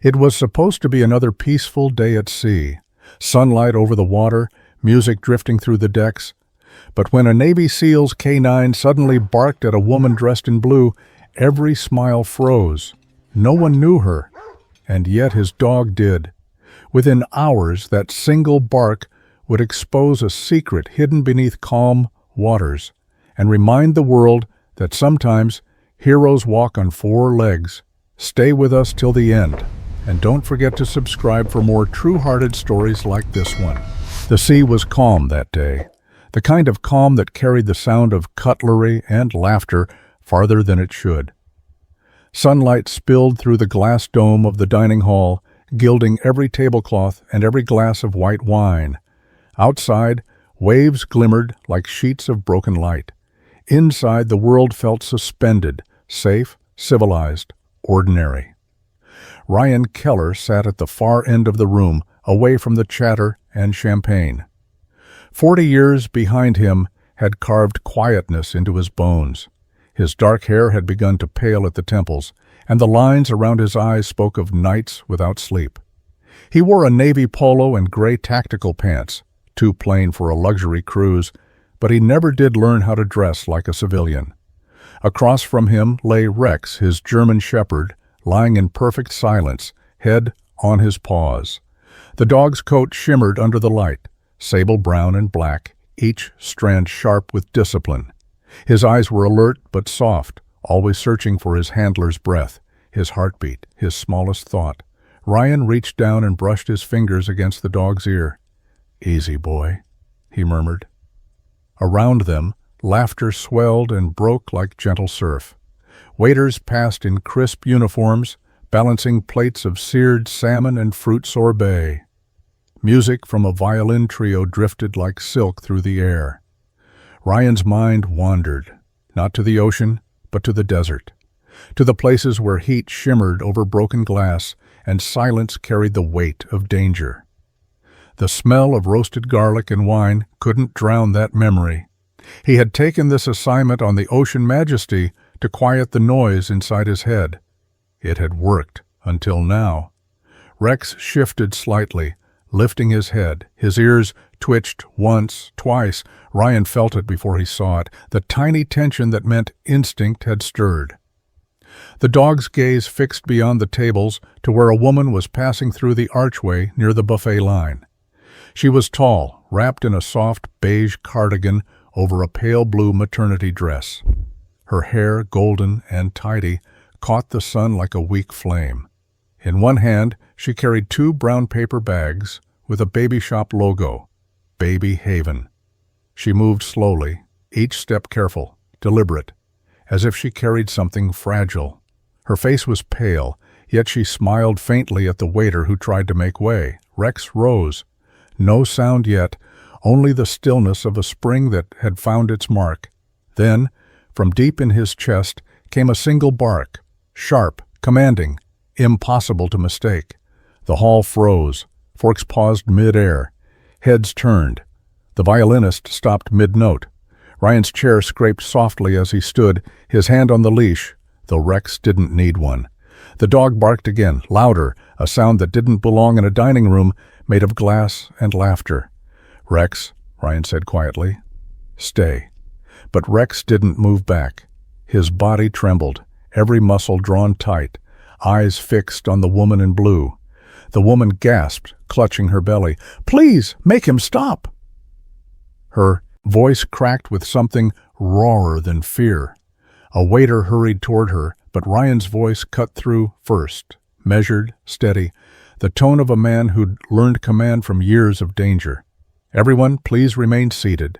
It was supposed to be another peaceful day at sea, sunlight over the water, music drifting through the decks. But when a Navy SEAL's K-9 suddenly barked at a woman dressed in blue, every smile froze. No one knew her, and yet his dog did. Within hours, that single bark would expose a secret hidden beneath calm waters and remind the world that sometimes heroes walk on four legs. Stay with us till the end, and don't forget to subscribe for more true-hearted stories like this one. The sea was calm that day, the kind of calm that carried the sound of cutlery and laughter farther than it should. Sunlight spilled through the glass dome of the dining hall, gilding every tablecloth and every glass of white wine. Outside, waves glimmered like sheets of broken light. Inside, the world felt suspended, safe, civilized, ordinary. Ryan Keller sat at the far end of the room, away from the chatter and champagne. 40 years behind him had carved quietness into his bones. His dark hair had begun to pale at the temples, and the lines around his eyes spoke of nights without sleep. He wore a navy polo and gray tactical pants, too plain for a luxury cruise, but he never did learn how to dress like a civilian. Across from him lay Rex, his German shepherd, lying in perfect silence, head on his paws. The dog's coat shimmered under the light, sable brown and black, each strand sharp with discipline. His eyes were alert but soft, always searching for his handler's breath, his heartbeat, his smallest thought. Ryan reached down and brushed his fingers against the dog's ear. "Easy, boy," he murmured. Around them, laughter swelled and broke like gentle surf. Waiters passed in crisp uniforms, balancing plates of seared salmon and fruit sorbet. Music from a violin trio drifted like silk through the air. Ryan's mind wandered, not to the ocean, but to the desert, to the places where heat shimmered over broken glass and silence carried the weight of danger. The smell of roasted garlic and wine couldn't drown that memory. He had taken this assignment on the Ocean Majesty to quiet the noise inside his head. It had worked until now. Rex shifted slightly, lifting his head. His ears twitched once, twice. Ryan felt it before he saw it, the tiny tension that meant instinct had stirred. The dog's gaze fixed beyond the tables to where a woman was passing through the archway near the buffet line. She was tall, wrapped in a soft beige cardigan over a pale blue maternity dress. Her hair, golden and tidy, caught the sun like a weak flame. In one hand, she carried 2 brown paper bags with a baby shop logo, Baby Haven. She moved slowly, each step careful, deliberate, as if she carried something fragile. Her face was pale, yet she smiled faintly at the waiter who tried to make way. Rex rose. No sound yet, only the stillness of a spring that had found its mark. Then, from deep in his chest, came a single bark, sharp, commanding, impossible to mistake. The hall froze. Forks paused mid-air. Heads turned. The violinist stopped mid-note. Ryan's chair scraped softly as he stood, his hand on the leash, though Rex didn't need one. The dog barked again, louder, a sound that didn't belong in a dining room made of glass and laughter. "Rex," Ryan said quietly, "stay." But Rex didn't move back. His body trembled, every muscle drawn tight, eyes fixed on the woman in blue. The woman gasped, clutching her belly. "Please, make him stop!" Her voice cracked with something rawer than fear. A waiter hurried toward her, but Ryan's voice cut through first, measured, steady, the tone of a man who'd learned command from years of danger. "Everyone, please remain seated."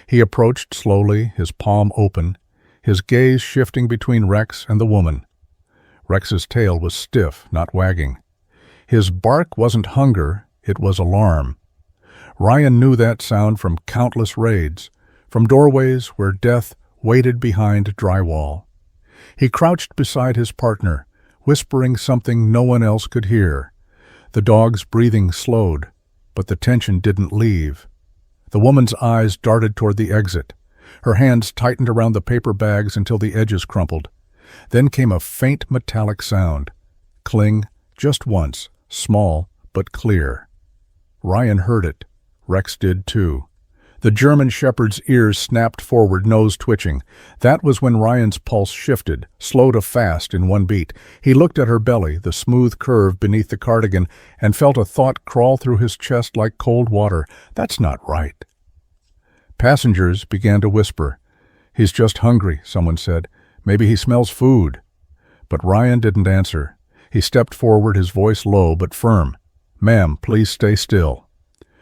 He approached slowly, his palm open, his gaze shifting between Rex and the woman. Rex's tail was stiff, not wagging. His bark wasn't hunger, it was alarm. Ryan knew that sound from countless raids, from doorways where death waited behind drywall. He crouched beside his partner, whispering something no one else could hear. The dog's breathing slowed, but the tension didn't leave. The woman's eyes darted toward the exit. Her hands tightened around the paper bags until the edges crumpled. Then came a faint metallic sound. Cling, just once, small but clear. Ryan heard it. Rex did too. The German shepherd's ears snapped forward, nose twitching. That was when Ryan's pulse shifted, slow to fast in one beat. He looked at her belly, the smooth curve beneath the cardigan, and felt a thought crawl through his chest like cold water. That's not right. Passengers began to whisper. "He's just hungry," someone said. "Maybe he smells food." But Ryan didn't answer. He stepped forward, his voice low but firm. "Ma'am, please stay still."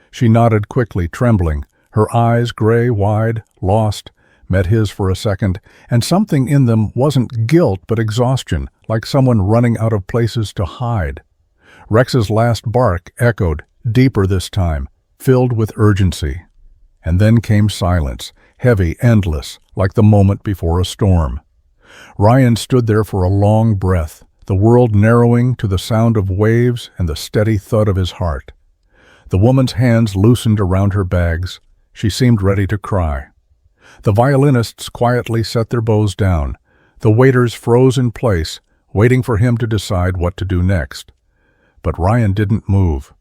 She nodded quickly, trembling. Her eyes, gray, wide, lost, met his for a second, and something in them wasn't guilt but exhaustion, like someone running out of places to hide. Rex's last bark echoed, deeper this time, filled with urgency. And then came silence, heavy, endless, like the moment before a storm. Ryan stood there for a long breath, the world narrowing to the sound of waves and the steady thud of his heart. The woman's hands loosened around her bags. She seemed ready to cry. The violinists quietly set their bows down. The waiters froze in place, waiting for him to decide what to do next. But Ryan didn't move.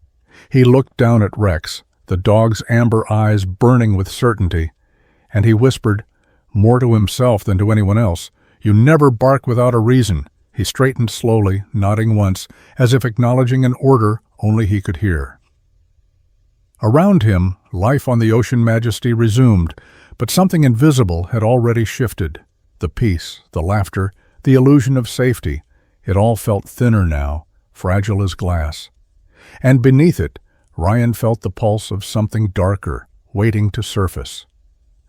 He looked down at Rex, the dog's amber eyes burning with certainty, and he whispered, more to himself than to anyone else, "You never bark without a reason." He straightened slowly, nodding once, as if acknowledging an order only he could hear. Around him, life on the Ocean Majesty resumed, but something invisible had already shifted. The peace, the laughter, the illusion of safety, it all felt thinner now, fragile as glass. And beneath it, Ryan felt the pulse of something darker, waiting to surface.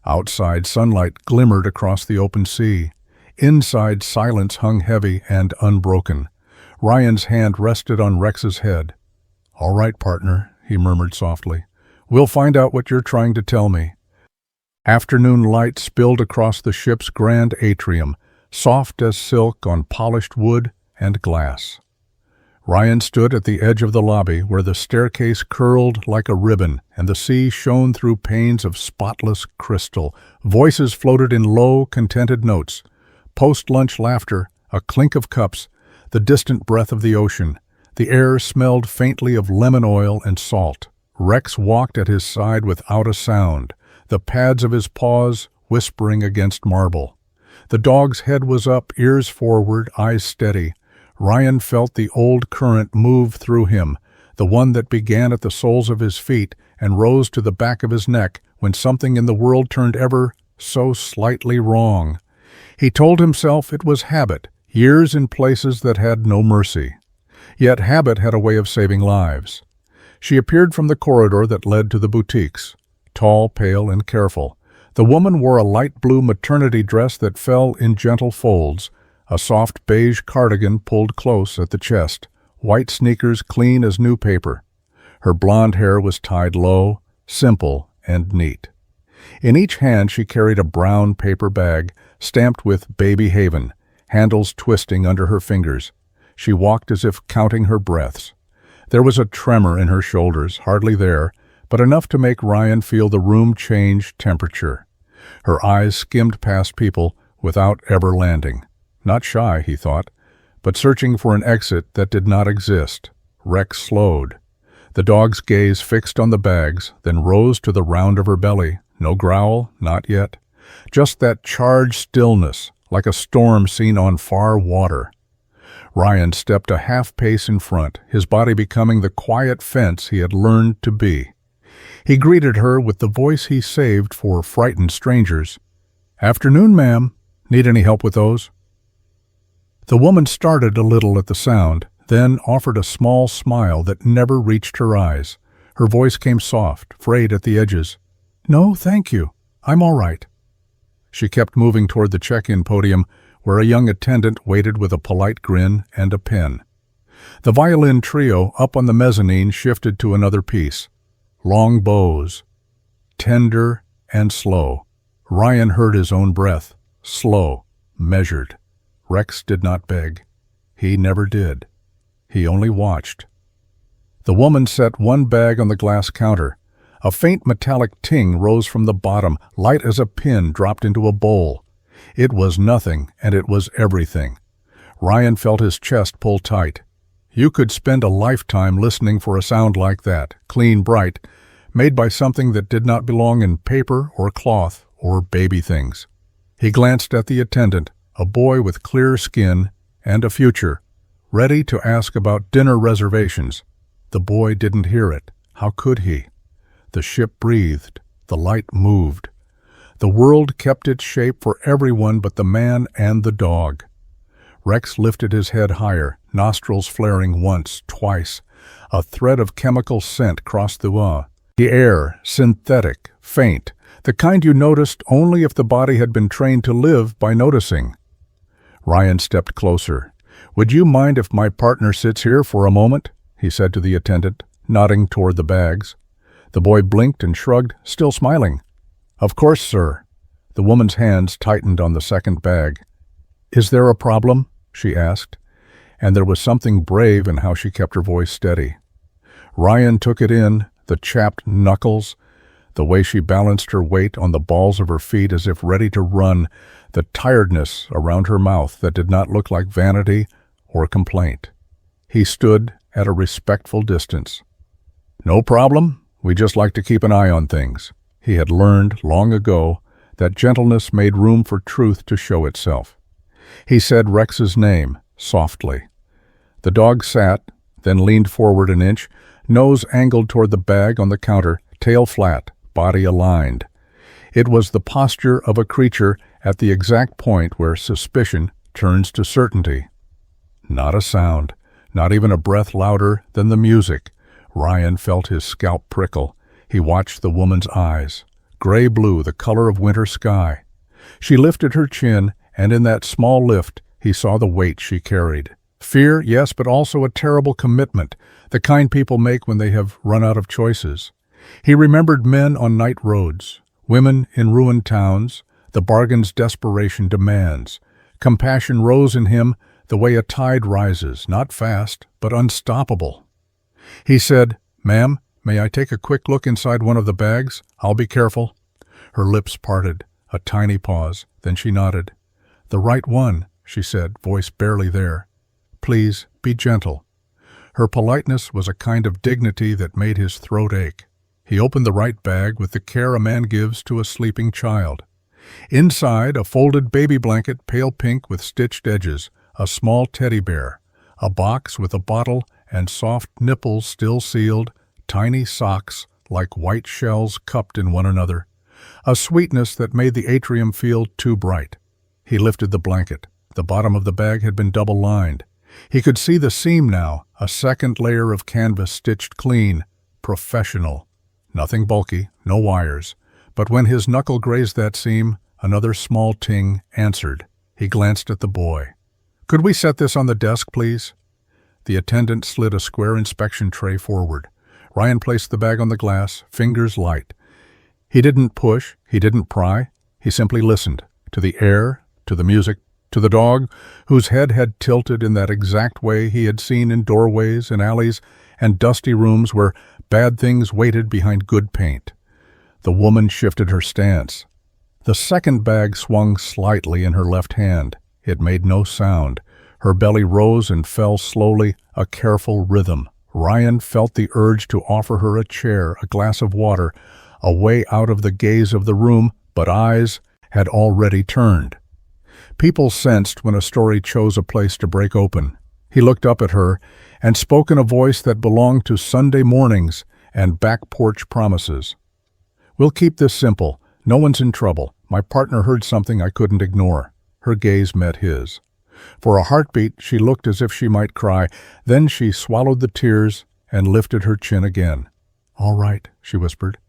Outside, sunlight glimmered across the open sea. Inside, silence hung heavy and unbroken. Ryan's hand rested on Rex's head. "All right, partner," he murmured softly. "We'll find out what you're trying to tell me." Afternoon light spilled across the ship's grand atrium, soft as silk on polished wood and glass. Ryan stood at the edge of the lobby where the staircase curled like a ribbon and the sea shone through panes of spotless crystal. Voices floated in low, contented notes. Post-lunch laughter, a clink of cups, the distant breath of the ocean. The air smelled faintly of lemon oil and salt. Rex walked at his side without a sound, the pads of his paws whispering against marble. The dog's head was up, ears forward, eyes steady. Ryan felt the old current move through him, the one that began at the soles of his feet and rose to the back of his neck when something in the world turned ever so slightly wrong. He told himself it was habit, years in places that had no mercy. Yet habit had a way of saving lives. She appeared from the corridor that led to the boutiques, tall, pale, and careful. The woman wore a light blue maternity dress that fell in gentle folds, a soft beige cardigan pulled close at the chest, white sneakers clean as new paper. Her blonde hair was tied low, simple and neat. In each hand she carried a brown paper bag, stamped with Baby Haven, handles twisting under her fingers. She walked as if counting her breaths. There was a tremor in her shoulders, hardly there, but enough to make Ryan feel the room change temperature. Her eyes skimmed past people without ever landing. Not shy, he thought, but searching for an exit that did not exist. Rex slowed. The dog's gaze fixed on the bags, then rose to the round of her belly. No growl, not yet. Just that charged stillness, like a storm seen on far water. Ryan stepped a half-pace in front, his body becoming the quiet fence he had learned to be. He greeted her with the voice he saved for frightened strangers. "Afternoon, ma'am. Need any help with those?" The woman started a little at the sound, then offered a small smile that never reached her eyes. Her voice came soft, frayed at the edges. "No, thank you. I'm all right." She kept moving toward the check-in podium, where a young attendant waited with a polite grin and a pen. The violin trio up on the mezzanine shifted to another piece. Long bows. Tender and slow. Ryan heard his own breath. Slow. Measured. Rex did not beg. He never did. He only watched. The woman set one bag on the glass counter. A faint metallic ting rose from the bottom, light as a pin dropped into a bowl. It was nothing, and it was everything. Ryan felt his chest pull tight. You could spend a lifetime listening for a sound like that, clean, bright, made by something that did not belong in paper or cloth or baby things. He glanced at the attendant, a boy with clear skin and a future, ready to ask about dinner reservations. The boy didn't hear it. How could he? The ship breathed. The light moved. The world kept its shape for everyone but the man and the dog. Rex lifted his head higher, nostrils flaring once, twice. A thread of chemical scent crossed the air, synthetic, faint, the kind you noticed only if the body had been trained to live by noticing. Ryan stepped closer. "Would you mind if my partner sits here for a moment?" he said to the attendant, nodding toward the bags. The boy blinked and shrugged, still smiling. "Of course, sir." The woman's hands tightened on the second bag. "Is there a problem?" she asked, and there was something brave in how she kept her voice steady. Ryan took it in, the chapped knuckles, the way she balanced her weight on the balls of her feet as if ready to run, the tiredness around her mouth that did not look like vanity or complaint. He stood at a respectful distance. "No problem. We just like to keep an eye on things." He had learned long ago that gentleness made room for truth to show itself. He said Rex's name, softly. The dog sat, then leaned forward an inch, nose angled toward the bag on the counter, tail flat, body aligned. It was the posture of a creature at the exact point where suspicion turns to certainty. Not a sound, not even a breath louder than the music. Ryan felt his scalp prickle. He watched the woman's eyes, gray-blue, the color of winter sky. She lifted her chin, and in that small lift, he saw the weight she carried. Fear, yes, but also a terrible commitment, the kind people make when they have run out of choices. He remembered men on night roads, women in ruined towns, the bargain's desperation demands. Compassion rose in him the way a tide rises, not fast, but unstoppable. He said, "Ma'am, may I take a quick look inside one of the bags? I'll be careful." Her lips parted, a tiny pause, then she nodded. "The right one," she said, voice barely there. "Please, be gentle." Her politeness was a kind of dignity that made his throat ache. He opened the right bag with the care a man gives to a sleeping child. Inside, a folded baby blanket, pale pink with stitched edges, a small teddy bear, a box with a bottle and soft nipples still sealed, tiny socks like white shells cupped in one another, a sweetness that made the atrium feel too bright. He lifted the blanket. The bottom of the bag had been double-lined. He could see the seam now, a second layer of canvas stitched clean, professional. Nothing bulky, no wires. But when his knuckle grazed that seam, another small ting answered. He glanced at the boy. "Could we set this on the desk, please?" The attendant slid a square inspection tray forward. Ryan placed the bag on the glass, fingers light. He didn't push, he didn't pry. He simply listened, to the air, to the music, to the dog, whose head had tilted in that exact way he had seen in doorways and alleys and dusty rooms where bad things waited behind good paint. The woman shifted her stance. The second bag swung slightly in her left hand. It made no sound. Her belly rose and fell slowly, a careful rhythm. Ryan felt the urge to offer her a chair, a glass of water, a way out of the gaze of the room, but eyes had already turned. People sensed when a story chose a place to break open. He looked up at her and spoke in a voice that belonged to Sunday mornings and back porch promises. "We'll keep this simple. No one's in trouble. My partner heard something I couldn't ignore." Her gaze met his. For a heartbeat, she looked as if she might cry. Then she swallowed the tears and lifted her chin again. "All right," she whispered.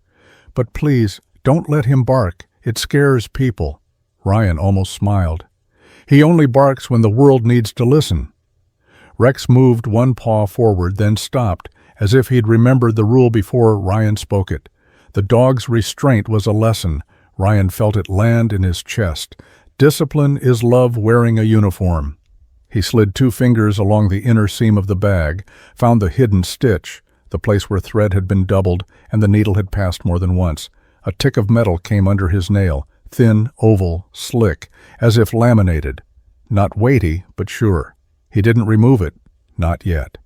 "But please, don't let him bark. It scares people." Ryan almost smiled. "He only barks when the world needs to listen." Rex moved one paw forward, then stopped, as if he'd remembered the rule before Ryan spoke it. The dog's restraint was a lesson. Ryan felt it land in his chest. Discipline is love wearing a uniform. He slid 2 fingers along the inner seam of the bag, found the hidden stitch, the place where thread had been doubled and the needle had passed more than once. A tick of metal came under his nail, thin, oval, slick, as if laminated. Not weighty, but sure. He didn't remove it. Not yet.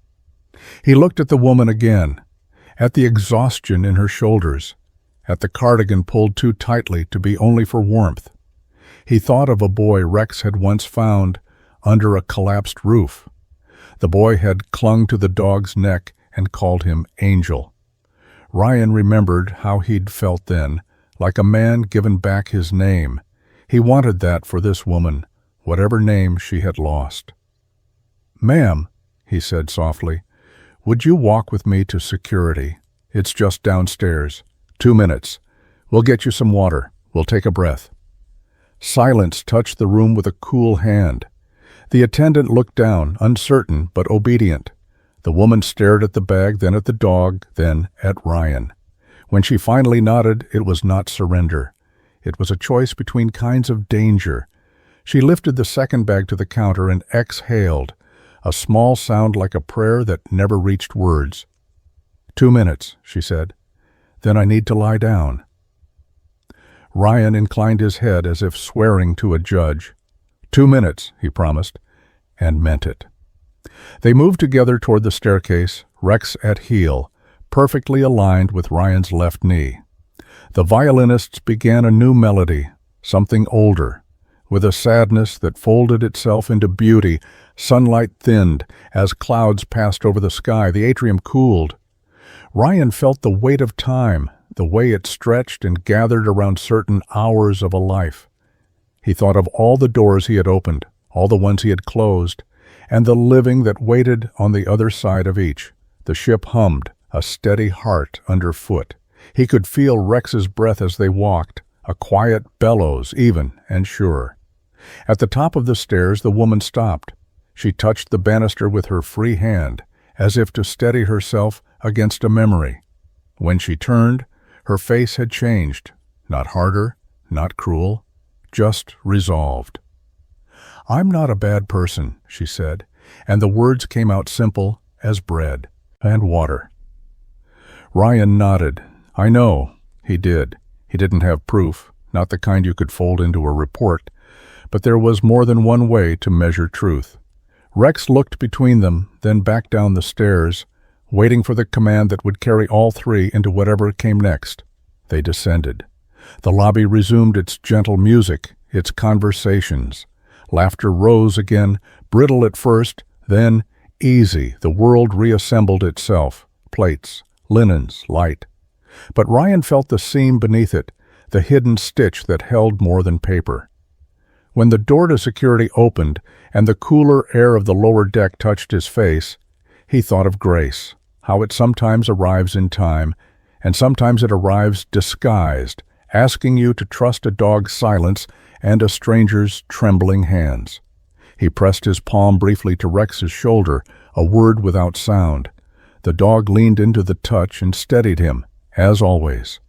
He looked at the woman again, at the exhaustion in her shoulders, at the cardigan pulled too tightly to be only for warmth. He thought of a boy Rex had once found under a collapsed roof. The boy had clung to the dog's neck and called him Angel. Ryan remembered how he'd felt then, like a man given back his name. He wanted that for this woman, whatever name she had lost. "Ma'am," he said softly, "would you walk with me to security? It's just downstairs. 2 minutes. We'll get you some water. We'll take a breath." Silence touched the room with a cool hand. The attendant looked down, uncertain but obedient. The woman stared at the bag, then at the dog, then at Ryan. When she finally nodded, it was not surrender. It was a choice between kinds of danger. She lifted the second bag to the counter and exhaled, a small sound like a prayer that never reached words. 2 minutes, she said. Then I need to lie down. Ryan inclined his head as if swearing to a judge. 2 minutes, he promised, and meant it. They moved together toward the staircase, Rex at heel, perfectly aligned with Ryan's left knee. The violinists began a new melody, something older. With a sadness that folded itself into beauty, sunlight thinned. As clouds passed over the sky, the atrium cooled. Ryan felt the weight of time, the way it stretched and gathered around certain hours of a life. He thought of all the doors he had opened, all the ones he had closed, and the living that waited on the other side of each. The ship hummed, a steady heart underfoot. He could feel Rex's breath as they walked, a quiet bellows, even and sure. At the top of the stairs, the woman stopped. She touched the banister with her free hand, as if to steady herself against a memory. When she turned, her face had changed, not harder, not cruel, just resolved. "I'm not a bad person," she said, and the words came out simple as bread and water. Ryan nodded. "I know." He did. He didn't have proof, not the kind you could fold into a report, but there was more than one way to measure truth. Rex looked between them, then back down the stairs, waiting for the command that would carry all three into whatever came next. They descended. The lobby resumed its gentle music, its conversations. Laughter rose again, brittle at first, then easy. The world reassembled itself. Plates, linens, light. But Ryan felt the seam beneath it, the hidden stitch that held more than paper. When the door to security opened and the cooler air of the lower deck touched his face, he thought of grace, how it sometimes arrives in time, and sometimes it arrives disguised, asking you to trust a dog's silence and a stranger's trembling hands. He pressed his palm briefly to Rex's shoulder, a word without sound. The dog leaned into the touch and steadied him, as always.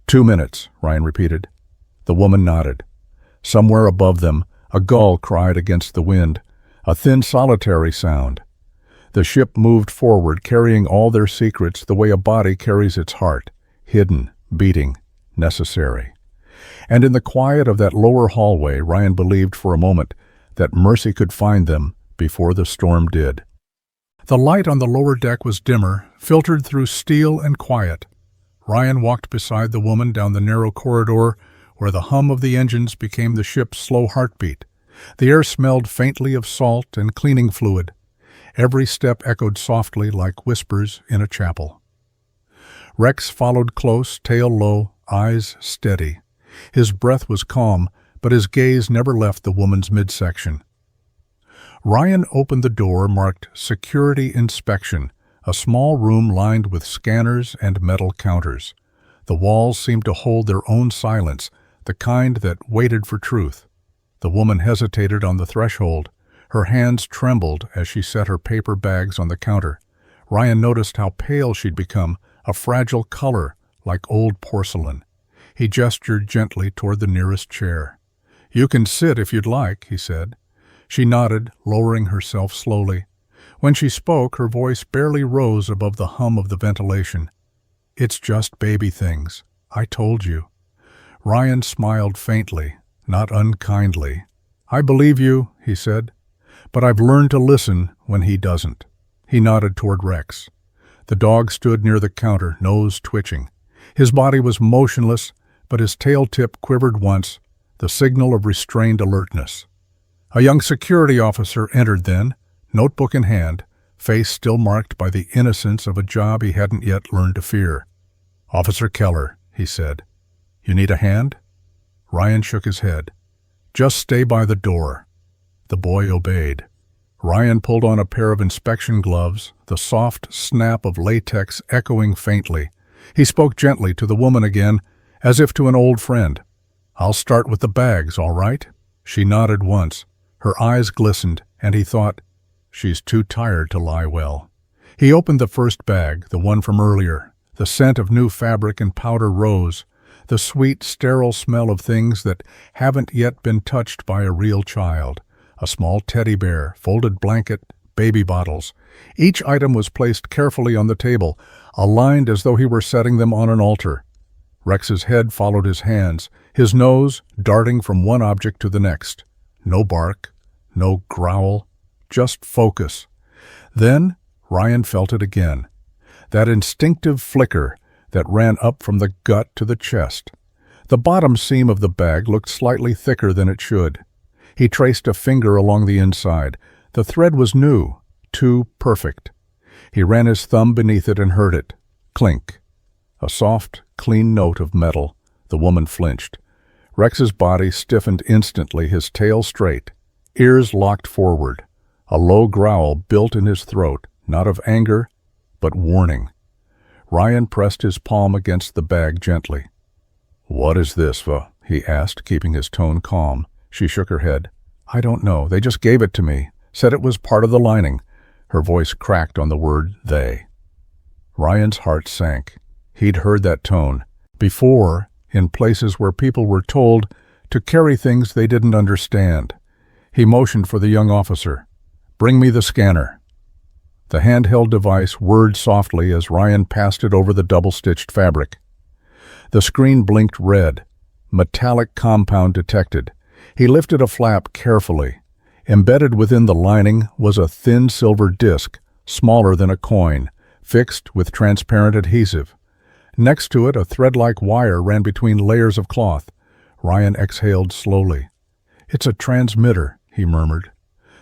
2 minutes, Ryan repeated. The woman nodded. Somewhere above them, a gull cried against the wind, a thin solitary sound. The ship moved forward, carrying all their secrets the way a body carries its heart, hidden, beating, necessary. And in the quiet of that lower hallway, Ryan believed for a moment that mercy could find them before the storm did. The light on the lower deck was dimmer, filtered through steel and quiet. Ryan walked beside the woman down the narrow corridor where the hum of the engines became the ship's slow heartbeat. The air smelled faintly of salt and cleaning fluid. Every step echoed softly like whispers in a chapel. Rex followed close, tail low, eyes steady. His breath was calm, but his gaze never left the woman's midsection. Ryan opened the door marked Security Inspection, a small room lined with scanners and metal counters. The walls seemed to hold their own silence, the kind that waited for truth. The woman hesitated on the threshold. Her hands trembled as she set her paper bags on the counter. Ryan noticed how pale she'd become, a fragile color like old porcelain. He gestured gently toward the nearest chair. "You can sit if you'd like," he said. She nodded, lowering herself slowly. When she spoke, her voice barely rose above the hum of the ventilation. "It's just baby things. I told you." Ryan smiled faintly, not unkindly. "I believe you," he said, "but I've learned to listen when he doesn't." He nodded toward Rex. The dog stood near the counter, nose twitching. His body was motionless, but his tail tip quivered once, the signal of restrained alertness. A young security officer entered then, notebook in hand, face still marked by the innocence of a job he hadn't yet learned to fear. "Officer Keller," he said. "You need a hand?" Ryan shook his head. "Just stay by the door." The boy obeyed. Ryan pulled on a pair of inspection gloves, the soft snap of latex echoing faintly. He spoke gently to the woman again, as if to an old friend. "I'll start with the bags, all right?" She nodded once. Her eyes glistened, and he thought, "She's too tired to lie well." He opened the first bag, the one from earlier. The scent of new fabric and powder rose, the sweet, sterile smell of things that haven't yet been touched by a real child. A small teddy bear, folded blanket, baby bottles. Each item was placed carefully on the table, aligned as though he were setting them on an altar. Rex's head followed his hands, his nose darting from one object to the next. No bark, no growl, just focus. Then Ryan felt it again. That instinctive flicker that ran up from the gut to the chest. The bottom seam of the bag looked slightly thicker than it should. He traced a finger along the inside. The thread was new, too perfect. He ran his thumb beneath it and heard it. Clink. A soft, clean note of metal. The woman flinched. Rex's body stiffened instantly, his tail straight, ears locked forward. A low growl built in his throat, not of anger, but warning. Ryan pressed his palm against the bag gently. "What is this, he asked, keeping his tone calm. She shook her head. "I don't know. They just gave it to me. Said it was part of the lining." Her voice cracked on the word they. Ryan's heart sank. He'd heard that tone before, in places where people were told to carry things they didn't understand. He motioned for the young officer. "Bring me the scanner." The handheld device whirred softly as Ryan passed it over the double-stitched fabric. The screen blinked red. Metallic compound detected. He lifted a flap carefully. Embedded within the lining was a thin silver disc, smaller than a coin, fixed with transparent adhesive. Next to it, a thread-like wire ran between layers of cloth. Ryan exhaled slowly. "It's a transmitter," he murmured.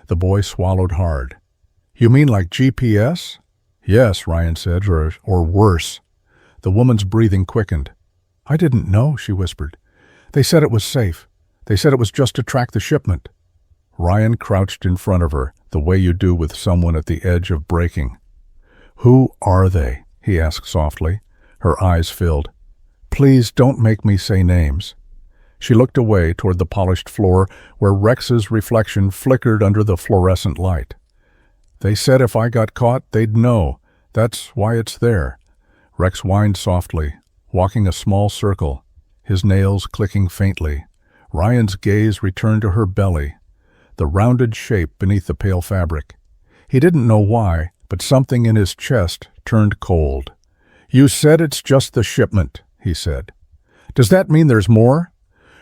The boy swallowed hard. "You mean like GPS?" "Yes," Ryan said, or worse. The woman's breathing quickened. "I didn't know," she whispered. "They said it was safe. They said it was just to track the shipment." Ryan crouched in front of her, the way you do with someone at the edge of breaking. "Who are they?" he asked softly. Her eyes filled. "Please don't make me say names." She looked away toward the polished floor where Rex's reflection flickered under the fluorescent light. "They said if I got caught, they'd know. That's why it's there." Rex whined softly, walking a small circle, his nails clicking faintly. Ryan's gaze returned to her belly, the rounded shape beneath the pale fabric. He didn't know why, but something in his chest turned cold. "You said it's just the shipment," he said. "Does that mean there's more?"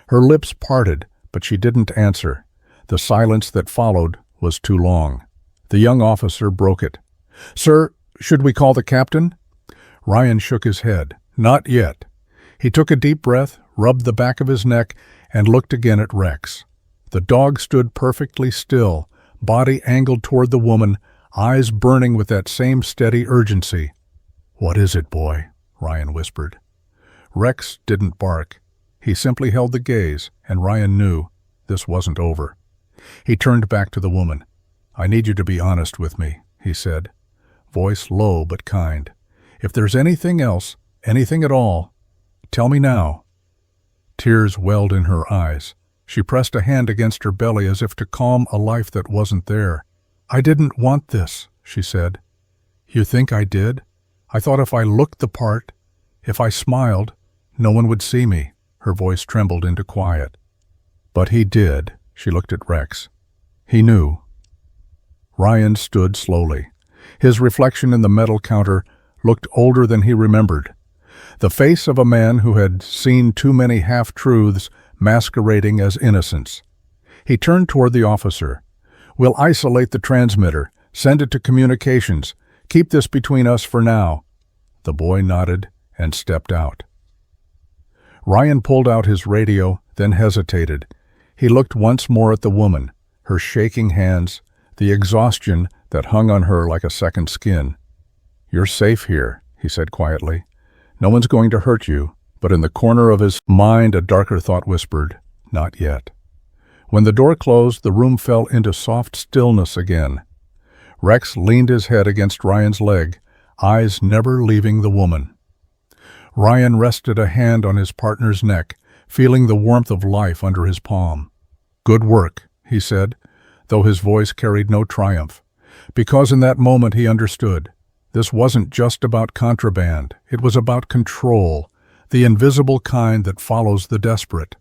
Her lips parted, but she didn't answer. The silence that followed was too long. The young officer broke it. "Sir, should we call the captain?" Ryan shook his head. "Not yet." He took a deep breath, rubbed the back of his neck, and looked again at Rex. The dog stood perfectly still, body angled toward the woman, eyes burning with that same steady urgency. "What is it, boy?" Ryan whispered. Rex didn't bark. He simply held the gaze, and Ryan knew this wasn't over. He turned back to the woman. "I need you to be honest with me," he said, voice low but kind. "If there's anything else, anything at all, tell me now." Tears welled in her eyes. She pressed a hand against her belly as if to calm a life that wasn't there. "I didn't want this," she said. "You think I did? I thought if I looked the part, if I smiled, no one would see me." Her voice trembled into quiet. "But he did." She looked at Rex. "He knew." Ryan stood slowly. His reflection in the metal counter looked older than he remembered. The face of a man who had seen too many half-truths masquerading as innocence. He turned toward the officer. "We'll isolate the transmitter. Send it to communications. Keep this between us for now." The boy nodded and stepped out. Ryan pulled out his radio, then hesitated. He looked once more at the woman, her shaking hands, the exhaustion that hung on her like a second skin. "You're safe here," he said quietly. "No one's going to hurt you." But in the corner of his mind a darker thought whispered, "Not yet." When the door closed, the room fell into soft stillness again. Rex leaned his head against Ryan's leg, eyes never leaving the woman. Ryan rested a hand on his partner's neck, feeling the warmth of life under his palm. "Good work," he said, though his voice carried no triumph, because in that moment he understood. This wasn't just about contraband, it was about control, the invisible kind that follows the desperate.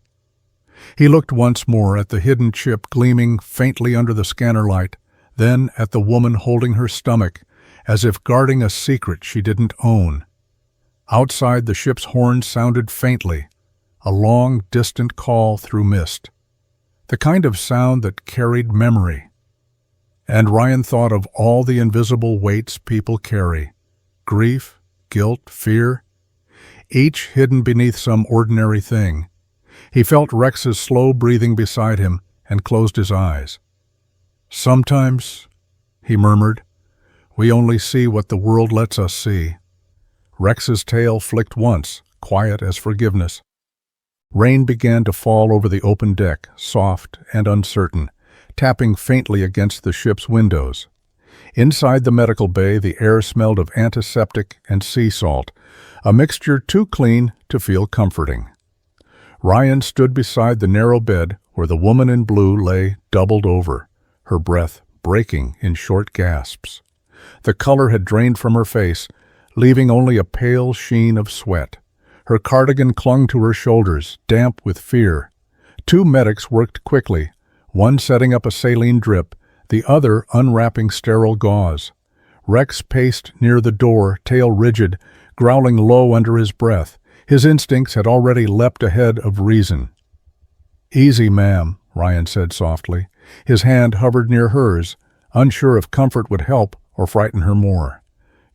He looked once more at the hidden chip gleaming faintly under the scanner light, then at the woman holding her stomach, as if guarding a secret she didn't own. Outside, the ship's horn sounded faintly, a long, distant call through mist, the kind of sound that carried memory. And Ryan thought of all the invisible weights people carry: grief, guilt, fear, each hidden beneath some ordinary thing. He felt Rex's slow breathing beside him and closed his eyes. "Sometimes," he murmured, "we only see what the world lets us see." Rex's tail flicked once, quiet as forgiveness. Rain began to fall over the open deck, soft and uncertain, tapping faintly against the ship's windows. Inside the medical bay, the air smelled of antiseptic and sea salt, a mixture too clean to feel comforting. Ryan stood beside the narrow bed where the woman in blue lay doubled over, her breath breaking in short gasps. The color had drained from her face, leaving only a pale sheen of sweat. Her cardigan clung to her shoulders, damp with fear. Two medics worked quickly, one setting up a saline drip, the other unwrapping sterile gauze. Rex paced near the door, tail rigid, growling low under his breath. His instincts had already leapt ahead of reason. "Easy, ma'am," Ryan said softly. His hand hovered near hers, unsure if comfort would help or frighten her more.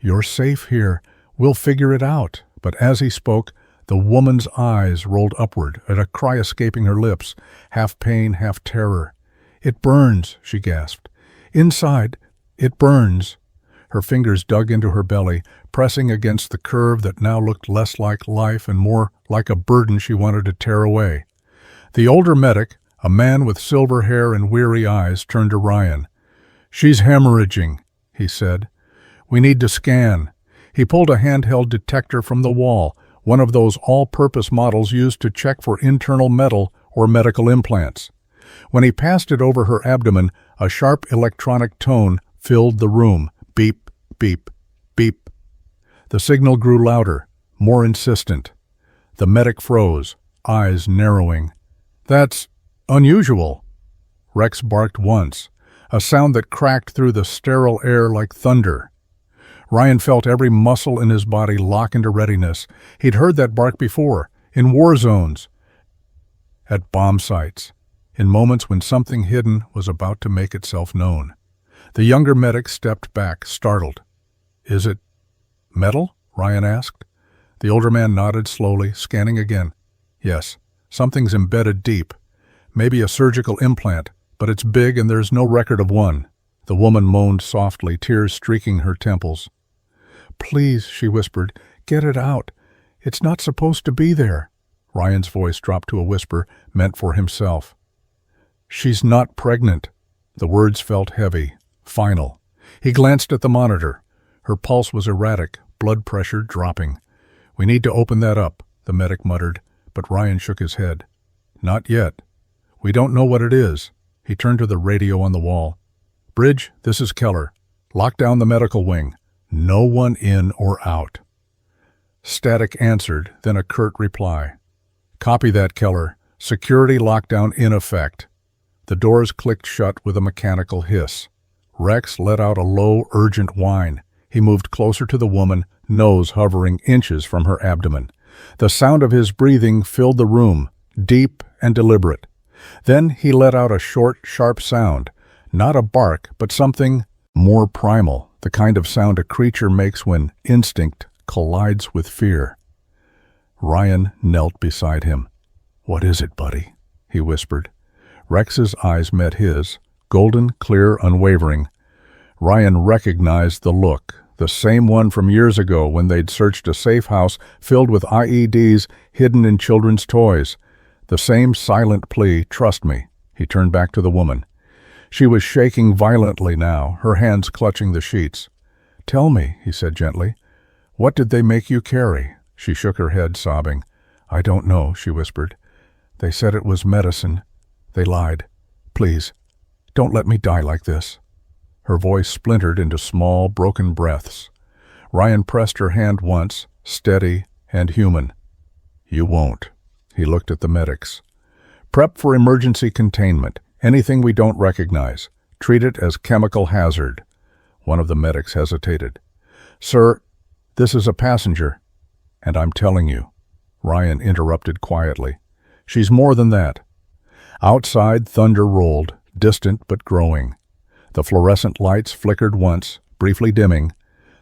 "You're safe here. We'll figure it out." But as he spoke, the woman's eyes rolled upward, at a cry escaping her lips, half pain, half terror. "It burns," she gasped. "Inside, it burns." Her fingers dug into her belly, pressing against the curve that now looked less like life and more like a burden she wanted to tear away. The older medic, a man with silver hair and weary eyes, turned to Ryan. "She's hemorrhaging," he said. "We need to scan." He pulled a handheld detector from the wall, one of those all-purpose models used to check for internal metal or medical implants. When he passed it over her abdomen, a sharp electronic tone filled the room. Beep, beep, beep. The signal grew louder, more insistent. The medic froze, eyes narrowing. "That's unusual." Rex barked once, a sound that cracked through the sterile air like thunder. Ryan felt every muscle in his body lock into readiness. He'd heard that bark before, in war zones, at bomb sites, in moments when something hidden was about to make itself known. The younger medic stepped back, startled. "Is it metal?" Ryan asked. The older man nodded slowly, scanning again. "Yes, something's embedded deep. Maybe a surgical implant, but it's big and there's no record of one." The woman moaned softly, tears streaking her temples. "Please," she whispered, "get it out. It's not supposed to be there." Ryan's voice dropped to a whisper, meant for himself. "She's not pregnant." The words felt heavy, final. He glanced at the monitor. Her pulse was erratic, blood pressure dropping. "We need to open that up," the medic muttered, but Ryan shook his head. "Not yet. We don't know what it is." He turned to the radio on the wall. "Bridge, this is Keller. Lock down the medical wing. No one in or out." Static answered, then a curt reply. "Copy that, Keller. Security lockdown in effect." The doors clicked shut with a mechanical hiss. Rex let out a low, urgent whine. He moved closer to the woman, nose hovering inches from her abdomen. The sound of his breathing filled the room, deep and deliberate. Then he let out a short, sharp sound, not a bark, but something more primal, the kind of sound a creature makes when instinct collides with fear. Ryan knelt beside him. "What is it, buddy?" he whispered. Rex's eyes met his, golden, clear, unwavering. Ryan recognized the look, the same one from years ago when they'd searched a safe house filled with IEDs hidden in children's toys. The same silent plea, "Trust me." He turned back to the woman. She was shaking violently now, her hands clutching the sheets. "Tell me," he said gently, "what did they make you carry?" She shook her head, sobbing. "I don't know," she whispered. "They said it was medicine. They lied. Please, don't let me die like this." Her voice splintered into small, broken breaths. Ryan pressed her hand once, steady and human. "You won't." He looked at the medics. "Prep for emergency containment. Anything we don't recognize. Treat it as chemical hazard." One of the medics hesitated. "Sir, this is a passenger." "And I'm telling you," Ryan interrupted quietly, "she's more than that." Outside, thunder rolled, distant but growing. The fluorescent lights flickered once, briefly dimming.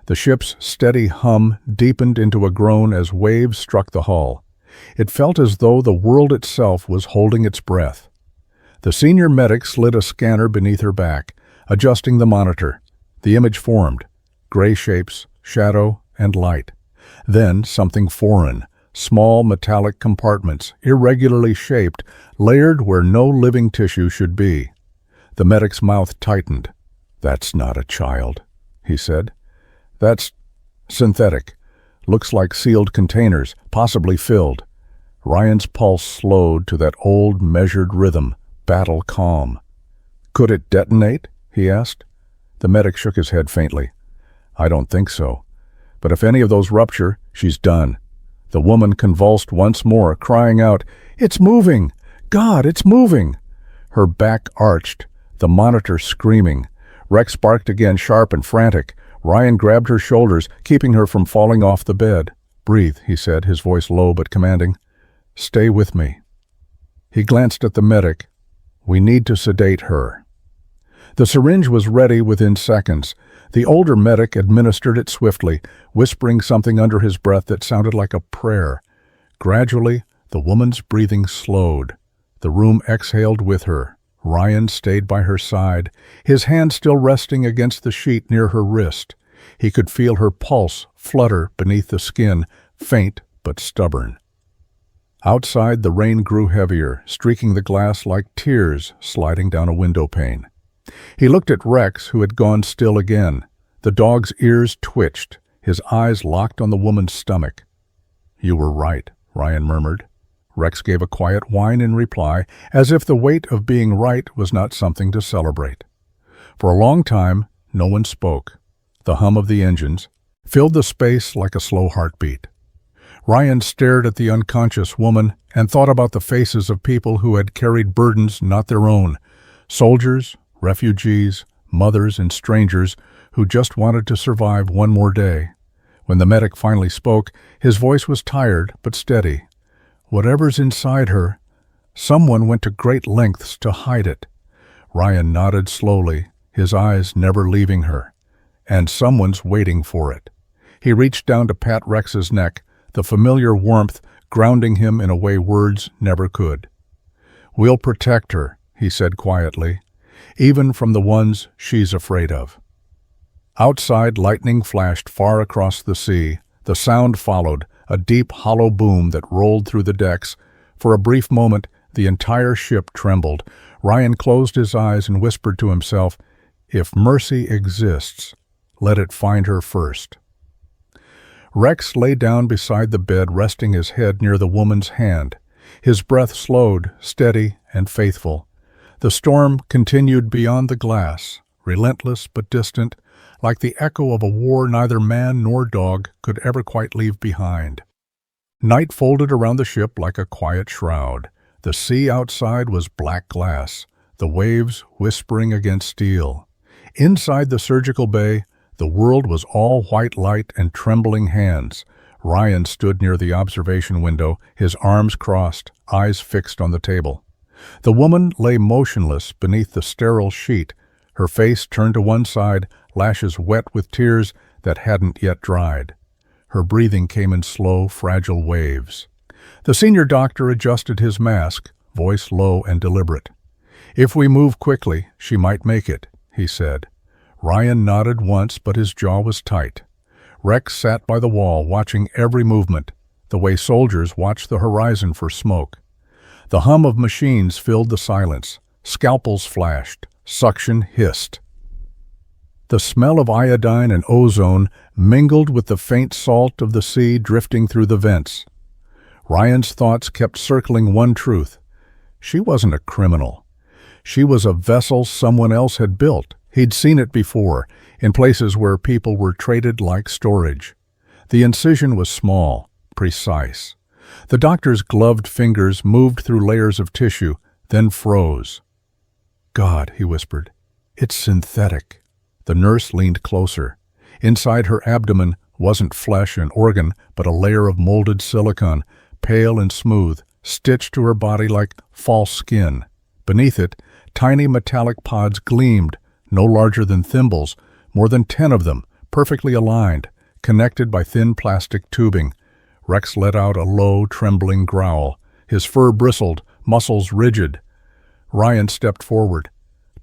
The ship's steady hum deepened into a groan as waves struck the hull. It felt as though the world itself was holding its breath. The senior medic slid a scanner beneath her back, adjusting the monitor. The image formed, gray shapes, shadow, and light. Then something foreign, small metallic compartments, irregularly shaped, layered where no living tissue should be. The medic's mouth tightened. "That's not a child," he said. "That's synthetic. Looks like sealed containers, possibly filled." Ryan's pulse slowed to that old measured rhythm, battle calm. "Could it detonate?" he asked. The medic shook his head faintly. "I don't think so. But if any of those rupture, she's done." The woman convulsed once more, crying out, "It's moving! God, it's moving!" Her back arched, the monitor screaming. Rex barked again, sharp and frantic. Ryan grabbed her shoulders, keeping her from falling off the bed. "Breathe," he said, his voice low but commanding. "Stay with me." He glanced at the medic. "We need to sedate her." The syringe was ready within seconds. The older medic administered it swiftly, whispering something under his breath that sounded like a prayer. Gradually, the woman's breathing slowed. The room exhaled with her. Ryan stayed by her side, his hand still resting against the sheet near her wrist. He could feel her pulse flutter beneath the skin, faint but stubborn. Outside, the rain grew heavier, streaking the glass like tears sliding down a window pane. He looked at Rex, who had gone still again. The dog's ears twitched, his eyes locked on the woman's stomach. "You were right," Ryan murmured. Rex gave a quiet whine in reply, as if the weight of being right was not something to celebrate. For a long time, no one spoke. The hum of the engines filled the space like a slow heartbeat. Ryan stared at the unconscious woman and thought about the faces of people who had carried burdens not their own. Soldiers, refugees, mothers, and strangers who just wanted to survive one more day. When the medic finally spoke, his voice was tired but steady. "Whatever's inside her, someone went to great lengths to hide it." Ryan nodded slowly, his eyes never leaving her. "And someone's waiting for it." He reached down to pat Rex's neck, the familiar warmth grounding him in a way words never could. "We'll protect her," he said quietly, "even from the ones she's afraid of." Outside, lightning flashed far across the sea. The sound followed, a deep, hollow boom that rolled through the decks. For a brief moment, the entire ship trembled. Ryan closed his eyes and whispered to himself, "If mercy exists, let it find her first." Rex lay down beside the bed, resting his head near the woman's hand. His breath slowed, steady and faithful. The storm continued beyond the glass, relentless but distant, like the echo of a war neither man nor dog could ever quite leave behind. Night folded around the ship like a quiet shroud. The sea outside was black glass, the waves whispering against steel. Inside the surgical bay, the world was all white light and trembling hands. Ryan stood near the observation window, his arms crossed, eyes fixed on the table. The woman lay motionless beneath the sterile sheet, her face turned to one side, lashes wet with tears that hadn't yet dried. Her breathing came in slow, fragile waves. The senior doctor adjusted his mask, voice low and deliberate. "If we move quickly, she might make it," he said. Ryan nodded once, but his jaw was tight. Rex sat by the wall, watching every movement, the way soldiers watch the horizon for smoke. The hum of machines filled the silence. Scalpels flashed. Suction hissed. The smell of iodine and ozone mingled with the faint salt of the sea drifting through the vents. Ryan's thoughts kept circling one truth. She wasn't a criminal. She was a vessel someone else had built. He'd seen it before, in places where people were traded like storage. The incision was small, precise. The doctor's gloved fingers moved through layers of tissue, then froze. "God," he whispered, "it's synthetic." The nurse leaned closer. Inside her abdomen wasn't flesh and organ, but a layer of molded silicon, pale and smooth, stitched to her body like false skin. Beneath it, tiny metallic pods gleamed, no larger than thimbles, more than 10 of them, perfectly aligned, connected by thin plastic tubing. Rex let out a low, trembling growl. His fur bristled, muscles rigid. Ryan stepped forward.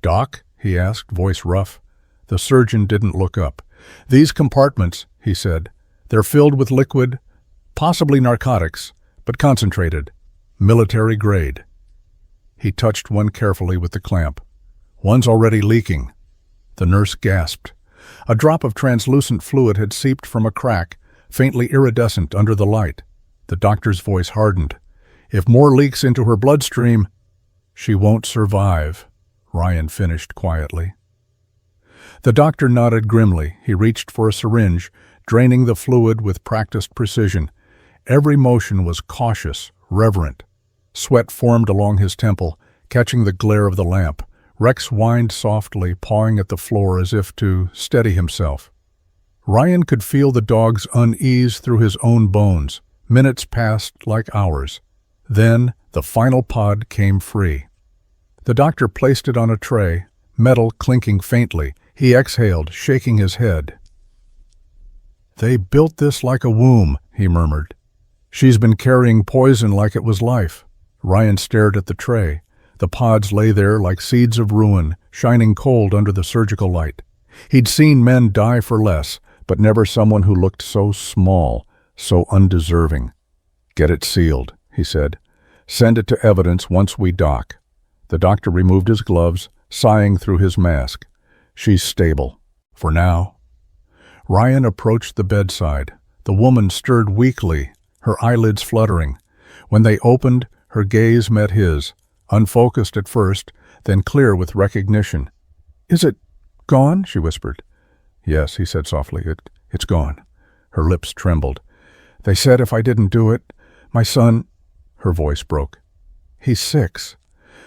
"Doc?" he asked, voice rough. The surgeon didn't look up. "These compartments," he said, "they're filled with liquid, possibly narcotics, but concentrated, military grade." He touched one carefully with the clamp. "One's already leaking." The nurse gasped. A drop of translucent fluid had seeped from a crack, faintly iridescent under the light. The doctor's voice hardened. "If more leaks into her bloodstream, she won't survive," Ryan finished quietly. The doctor nodded grimly. He reached for a syringe, draining the fluid with practiced precision. Every motion was cautious, reverent. Sweat formed along his temple, catching the glare of the lamp. Rex whined softly, pawing at the floor as if to steady himself. Ryan could feel the dog's unease through his own bones. Minutes passed like hours. Then the final pod came free. The doctor placed it on a tray, metal clinking faintly. He exhaled, shaking his head. "They built this like a womb," he murmured. "She's been carrying poison like it was life." Ryan stared at the tray. The pods lay there like seeds of ruin, shining cold under the surgical light. He'd seen men die for less, but never someone who looked so small, so undeserving. "Get it sealed," he said. "Send it to evidence once we dock." The doctor removed his gloves, sighing through his mask. "She's stable. For now." Ryan approached the bedside. The woman stirred weakly, her eyelids fluttering. When they opened, her gaze met his, unfocused at first, then clear with recognition. "Is it gone?" she whispered. "Yes," he said softly. It's gone." Her lips trembled. "They said if I didn't do it, my son—" Her voice broke. "He's 6.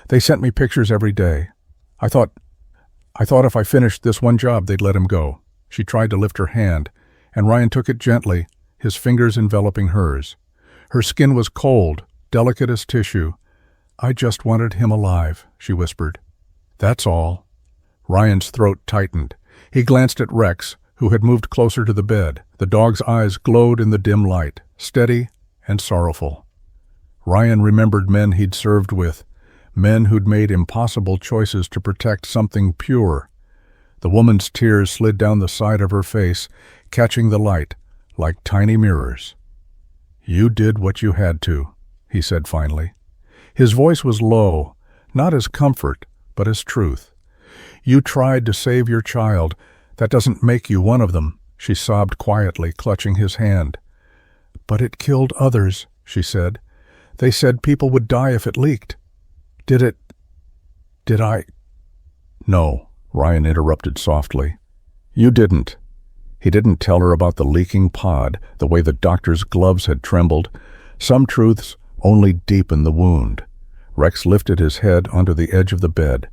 They sent me pictures every day. I thought if I finished this one job, they'd let him go." She tried to lift her hand, and Ryan took it gently, his fingers enveloping hers. Her skin was cold, delicate as tissue. "I just wanted him alive," she whispered. "That's all." Ryan's throat tightened. He glanced at Rex, who had moved closer to the bed. The dog's eyes glowed in the dim light, steady and sorrowful. Ryan remembered men he'd served with, men who'd made impossible choices to protect something pure. The woman's tears slid down the side of her face, catching the light like tiny mirrors. "You did what you had to," he said finally. His voice was low, not as comfort, but as truth. "You tried to save your child. That doesn't make you one of them," she sobbed quietly, clutching his hand. "But it killed others," she said. "They said people would die if it leaked. Did I—" "No," Ryan interrupted softly. "You didn't." He didn't tell her about the leaking pod, the way the doctor's gloves had trembled. Some truths only deepened the wound. Rex lifted his head onto the edge of the bed.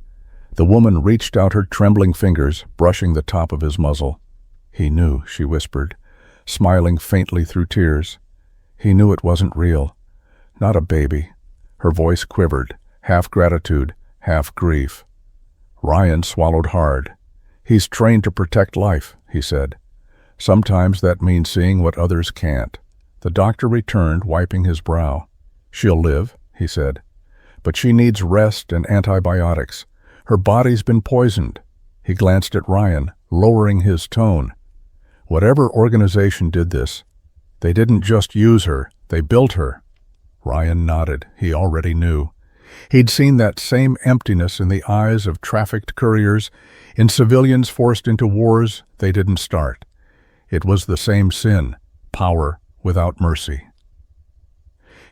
The woman reached out her trembling fingers, brushing the top of his muzzle. "He knew," she whispered, smiling faintly through tears. "He knew it wasn't real. Not a baby." Her voice quivered, half gratitude, half grief. Ryan swallowed hard. "He's trained to protect life," he said. "Sometimes that means seeing what others can't." The doctor returned, wiping his brow. "She'll live," he said. "But she needs rest and antibiotics. Her body's been poisoned." He glanced at Ryan, lowering his tone. "Whatever organization did this, they didn't just use her, they built her." Ryan nodded. He already knew. He'd seen that same emptiness in the eyes of trafficked couriers, in civilians forced into wars they didn't start. It was the same sin, power without mercy.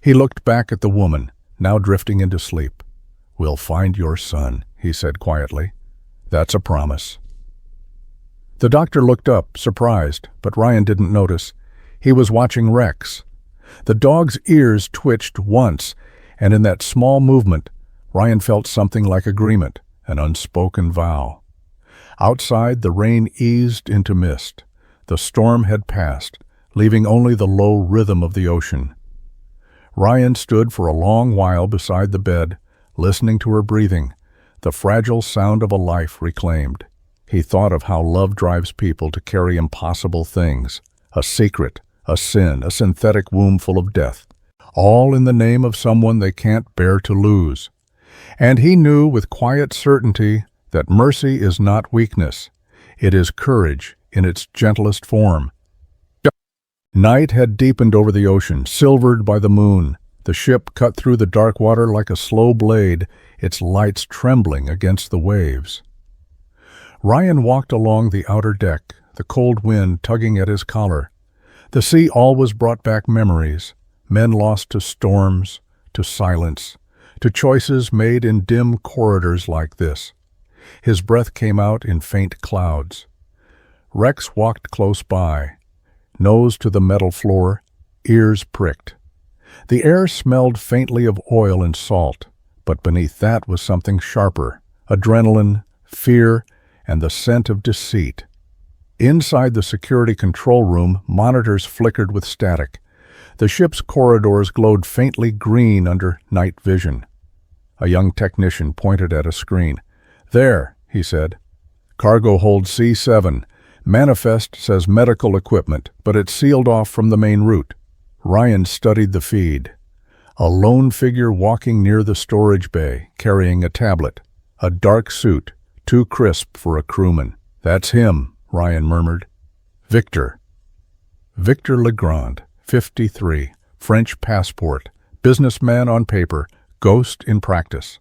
He looked back at the woman, now drifting into sleep. "We'll find your son," he said quietly. "That's a promise." The doctor looked up, surprised, but Ryan didn't notice. He was watching Rex. The dog's ears twitched once, and in that small movement, Ryan felt something like agreement, an unspoken vow. Outside, the rain eased into mist. The storm had passed, leaving only the low rhythm of the ocean. Ryan stood for a long while beside the bed, listening to her breathing, the fragile sound of a life reclaimed. He thought of how love drives people to carry impossible things, a secret, a sin, a synthetic womb full of death, all in the name of someone they can't bear to lose. And he knew with quiet certainty that mercy is not weakness. It is courage in its gentlest form. Night had deepened over the ocean, silvered by the moon. The ship cut through the dark water like a slow blade, its lights trembling against the waves. Ryan walked along the outer deck, the cold wind tugging at his collar. The sea always brought back memories, men lost to storms, to silence, to choices made in dim corridors like this. His breath came out in faint clouds. Rex walked close by, nose to the metal floor, ears pricked. The air smelled faintly of oil and salt, but beneath that was something sharper, adrenaline, fear, and the scent of deceit. Inside the security control room, monitors flickered with static. The ship's corridors glowed faintly green under night vision. A young technician pointed at a screen. "There," he said. "Cargo hold C7. Manifest says medical equipment, but it's sealed off from the main route." Ryan studied the feed. A lone figure walking near the storage bay, carrying a tablet. A dark suit, too crisp for a crewman. "That's him," Ryan murmured. "Victor." Victor Legrand, 53, French passport, businessman on paper, ghost in practice.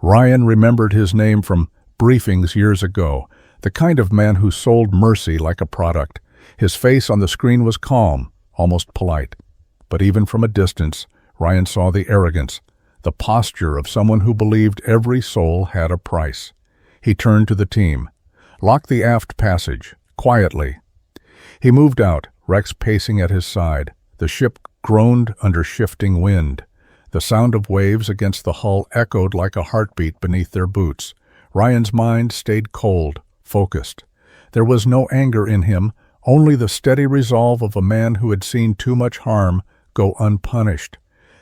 Ryan remembered his name from briefings years ago, the kind of man who sold mercy like a product. His face on the screen was calm, almost polite. But even from a distance, Ryan saw the arrogance, the posture of someone who believed every soul had a price. He turned to the team. "Lock the aft passage, quietly." He moved out, Rex pacing at his side. The ship groaned under shifting wind. The sound of waves against the hull echoed like a heartbeat beneath their boots. Ryan's mind stayed cold, focused. There was no anger in him, only the steady resolve of a man who had seen too much harm go unpunished.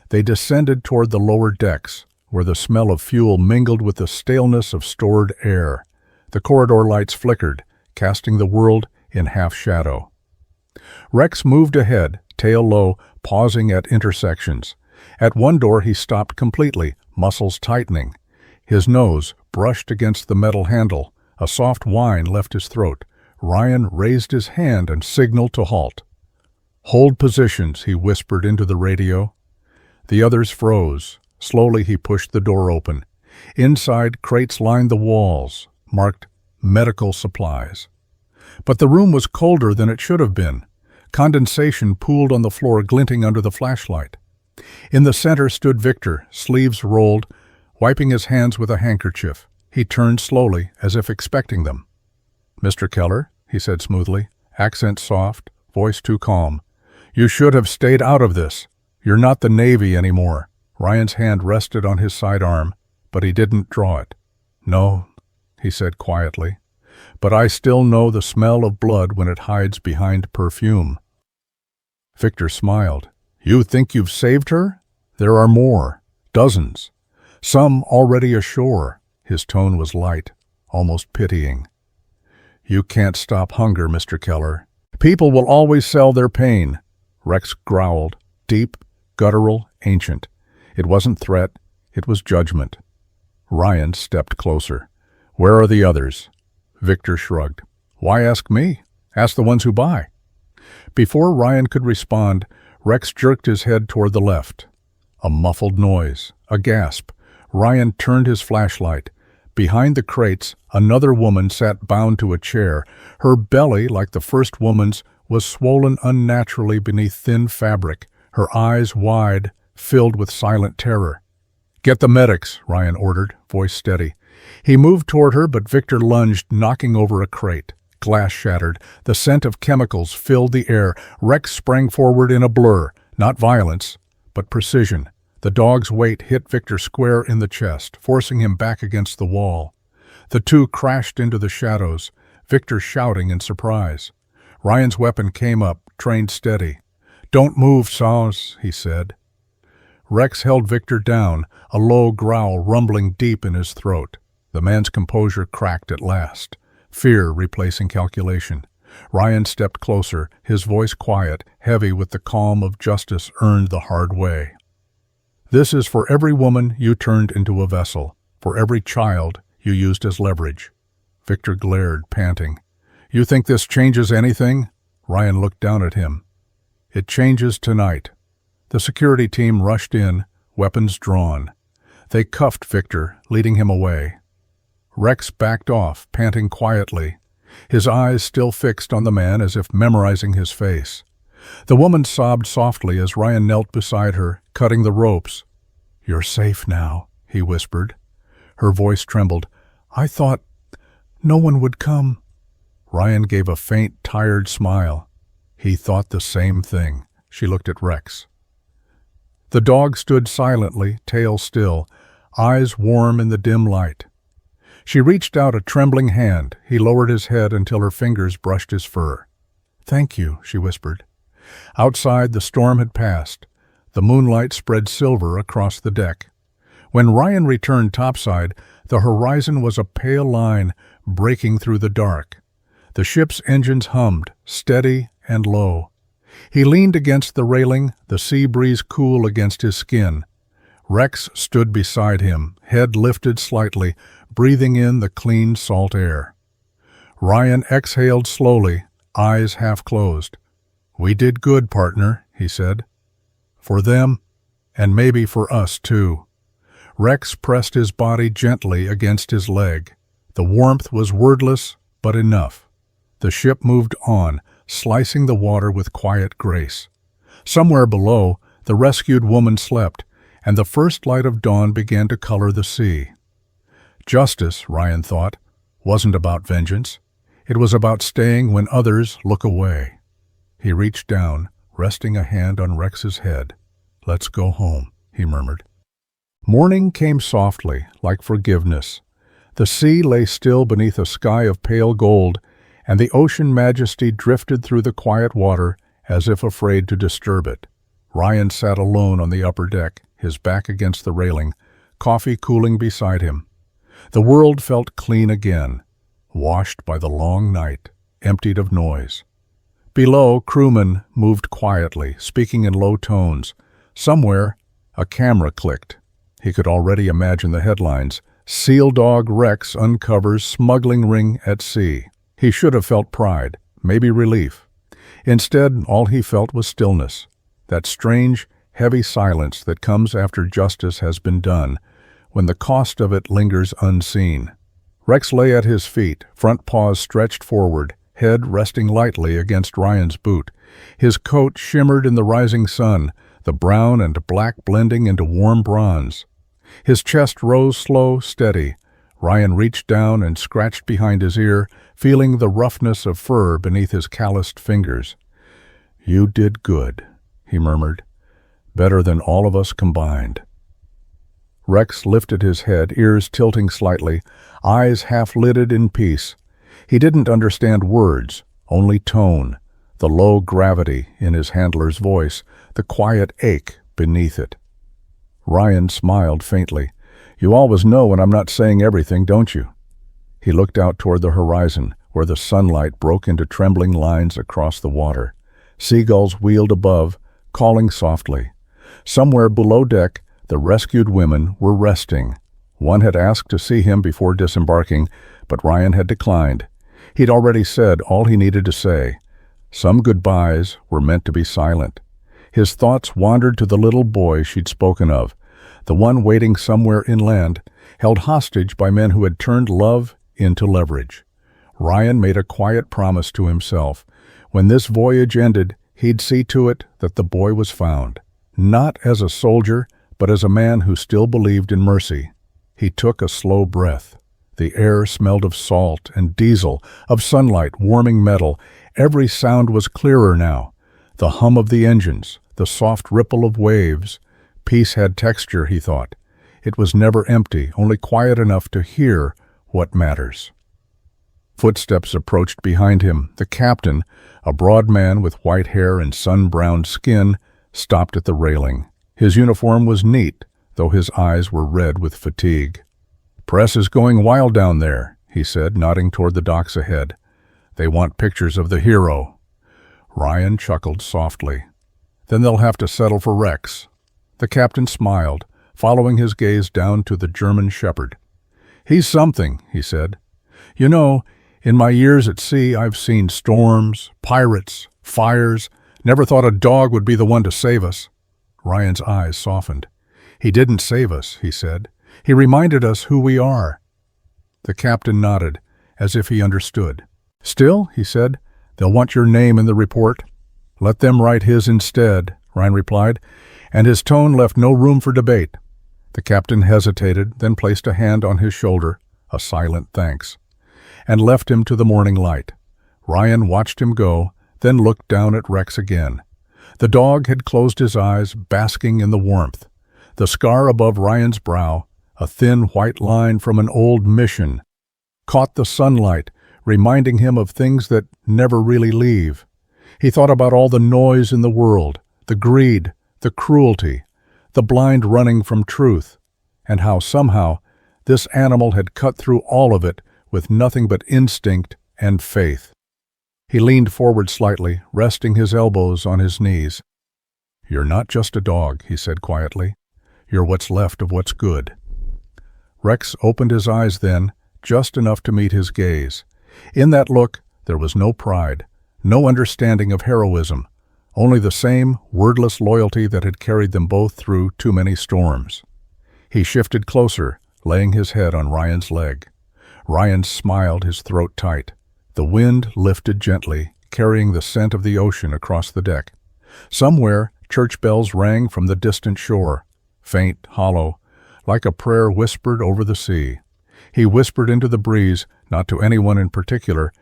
They descended toward the lower decks, where the smell of fuel mingled with the staleness of stored air. The corridor lights flickered, casting the world in half-shadow. Rex moved ahead, tail low, pausing at intersections. At one door he stopped completely, muscles tightening. His nose brushed against the metal handle. A soft whine left his throat. Ryan raised his hand and signaled to halt. "Hold positions," he whispered into the radio. The others froze. Slowly he pushed the door open. Inside, crates lined the walls, marked medical supplies. But the room was colder than it should have been. Condensation pooled on the floor, glinting under the flashlight. In the center stood Victor, sleeves rolled, wiping his hands with a handkerchief. He turned slowly, as if expecting them. "Mr. Keller," he said smoothly, accent soft, voice too calm. "You should have stayed out of this. You're not the Navy anymore." Ryan's hand rested on his sidearm, but he didn't draw it. "No," he said quietly, "but I still know the smell of blood when it hides behind perfume." Victor smiled. "You think you've saved her? There are more. Dozens. Some already ashore." His tone was light, almost pitying. You can't stop hunger, Mr. Keller. People will always sell their pain. Rex growled, deep, guttural, ancient. It wasn't threat, it was judgment. Ryan stepped closer. Where are the others? Victor shrugged. Why ask me? Ask the ones who buy. Before Ryan could respond, Rex jerked his head toward the left. A muffled noise, a gasp. Ryan turned his flashlight. Behind the crates, another woman sat bound to a chair. Her belly, like the first woman's, was swollen unnaturally beneath thin fabric, her eyes wide, filled with silent terror. Get the medics, Ryan ordered, voice steady. He moved toward her, but Victor lunged, knocking over a crate. Glass shattered. The scent of chemicals filled the air. Rex sprang forward in a blur, not violence, but precision. The dog's weight hit Victor square in the chest, forcing him back against the wall. The two crashed into the shadows, Victor shouting in surprise. Ryan's weapon came up, trained steady. Don't move, Saws, he said. Rex held Victor down, a low growl rumbling deep in his throat. The man's composure cracked at last, fear replacing calculation. Ryan stepped closer, his voice quiet, heavy with the calm of justice earned the hard way. This is for every woman you turned into a vessel, for every child you used as leverage. Victor glared, panting. You think this changes anything? Ryan looked down at him. It changes tonight. The security team rushed in, weapons drawn. They cuffed Victor, leading him away. Rex backed off, panting quietly, his eyes still fixed on the man as if memorizing his face. The woman sobbed softly as Ryan knelt beside her, cutting the ropes. You're safe now, he whispered. Her voice trembled. I thought no one would come. Ryan gave a faint, tired smile. He thought the same thing. She looked at Rex. The dog stood silently, tail still, eyes warm in the dim light. She reached out a trembling hand. He lowered his head until her fingers brushed his fur. Thank you, she whispered. Outside, the storm had passed. The moonlight spread silver across the deck. When Ryan returned topside, the horizon was a pale line breaking through the dark. The ship's engines hummed, steady and low. He leaned against the railing, the sea breeze cool against his skin. Rex stood beside him, head lifted slightly, breathing in the clean salt air. Ryan exhaled slowly, eyes half closed. We did good, partner, he said. For them, and maybe for us too. Rex pressed his body gently against his leg. The warmth was wordless, but enough. The ship moved on, slicing the water with quiet grace. Somewhere below, the rescued woman slept, and the first light of dawn began to color the sea. Justice, Ryan thought, wasn't about vengeance. It was about staying when others look away. He reached down, resting a hand on Rex's head. Let's go home, he murmured. Morning came softly, like forgiveness. The sea lay still beneath a sky of pale gold, and the ocean majesty drifted through the quiet water as if afraid to disturb it. Ryan sat alone on the upper deck, his back against the railing, coffee cooling beside him. The world felt clean again, washed by the long night, emptied of noise. Below, crewmen moved quietly, speaking in low tones. Somewhere, a camera clicked. He could already imagine the headlines. Seal Dog Rex uncovers smuggling ring at sea. He should have felt pride, maybe relief. Instead, all he felt was stillness, that strange, heavy silence that comes after justice has been done, when the cost of it lingers unseen. Rex lay at his feet, front paws stretched forward, head resting lightly against Ryan's boot. His coat shimmered in the rising sun, the brown and black blending into warm bronze. His chest rose slow, steady. Ryan reached down and scratched behind his ear, feeling the roughness of fur beneath his calloused fingers. You did good, he murmured. Better than all of us combined. Rex lifted his head, ears tilting slightly, eyes half-lidded in peace. He didn't understand words, only tone, the low gravity in his handler's voice, the quiet ache beneath it. Ryan smiled faintly. You always know when I'm not saying everything, don't you? He looked out toward the horizon, where the sunlight broke into trembling lines across the water. Seagulls wheeled above, calling softly. Somewhere below deck, the rescued women were resting. One had asked to see him before disembarking, but Ryan had declined. He'd already said all he needed to say. Some goodbyes were meant to be silent. His thoughts wandered to the little boy she'd spoken of, the one waiting somewhere inland, held hostage by men who had turned love into leverage. Ryan made a quiet promise to himself. When this voyage ended, he'd see to it that the boy was found, not as a soldier, but as a man who still believed in mercy. He took a slow breath. The air smelled of salt and diesel, of sunlight warming metal. Every sound was clearer now. The hum of the engines, the soft ripple of waves. Peace had texture, he thought. It was never empty, only quiet enough to hear what matters. Footsteps approached behind him. The captain, a broad man with white hair and sun-browned skin, stopped at the railing. His uniform was neat, though his eyes were red with fatigue. "Press is going wild down there," he said, nodding toward the docks ahead. "They want pictures of the hero." Ryan chuckled softly. "Then they'll have to settle for Rex." The captain smiled, following his gaze down to the German shepherd. "He's something," he said. "You know, in my years at sea, I've seen storms, pirates, fires. Never thought a dog would be the one to save us." Ryan's eyes softened. "He didn't save us," he said. "He reminded us who we are." The captain nodded, as if he understood. "Still," he said, "they'll want your name in the report." "Let them write his instead," Ryan replied, and his tone left no room for debate. The captain hesitated, then placed a hand on his shoulder, a silent thanks, and left him to the morning light. Ryan watched him go, then looked down at Rex again. The dog had closed his eyes, basking in the warmth. The scar above Ryan's brow, a thin white line from an old mission, caught the sunlight, reminding him of things that never really leave. He thought about all the noise in the world, the greed, the cruelty, the blind running from truth, and how somehow this animal had cut through all of it with nothing but instinct and faith. He leaned forward slightly, resting his elbows on his knees. "You're not just a dog," he said quietly. "You're what's left of what's good." Rex opened his eyes then, just enough to meet his gaze. In that look, there was no pride, no understanding of heroism, only the same wordless loyalty that had carried them both through too many storms. He shifted closer, laying his head on Ryan's leg. Ryan smiled, his throat tight. The wind lifted gently, carrying the scent of the ocean across the deck. Somewhere, church bells rang from the distant shore, faint, hollow, like a prayer whispered over the sea. He whispered into the breeze, not to anyone in particular,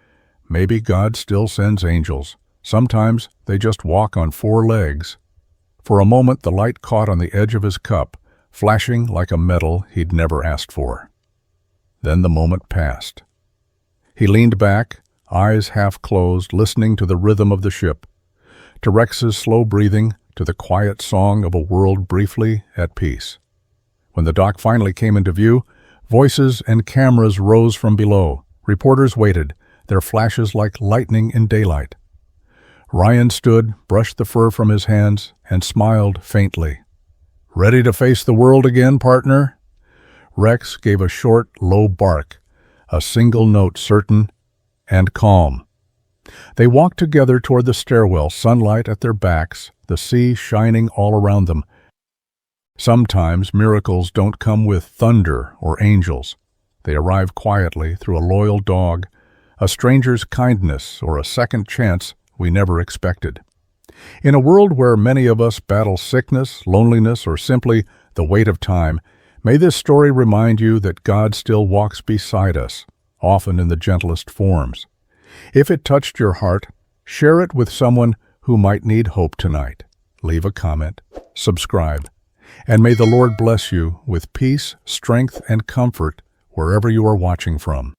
"Maybe God still sends angels. Sometimes they just walk on 4 legs." For a moment the light caught on the edge of his cup, flashing like a medal he'd never asked for. Then the moment passed. He leaned back, eyes half closed, listening to the rhythm of the ship, to Rex's slow breathing, to the quiet song of a world briefly at peace. When the dock finally came into view, voices and cameras rose from below. Reporters waited, their flashes like lightning in daylight. Ryan stood, brushed the fur from his hands, and smiled faintly. "Ready to face the world again, partner?" Rex gave a short, low bark, a single note certain and calm. They walked together toward the stairwell, sunlight at their backs, the sea shining all around them. Sometimes miracles don't come with thunder or angels. They arrive quietly through a loyal dog, a stranger's kindness, or a second chance we never expected. In a world where many of us battle sickness, loneliness, or simply the weight of time, may this story remind you that God still walks beside us, often in the gentlest forms. If it touched your heart, share it with someone who might need hope tonight. Leave a comment, subscribe, and may the Lord bless you with peace, strength, and comfort wherever you are watching from.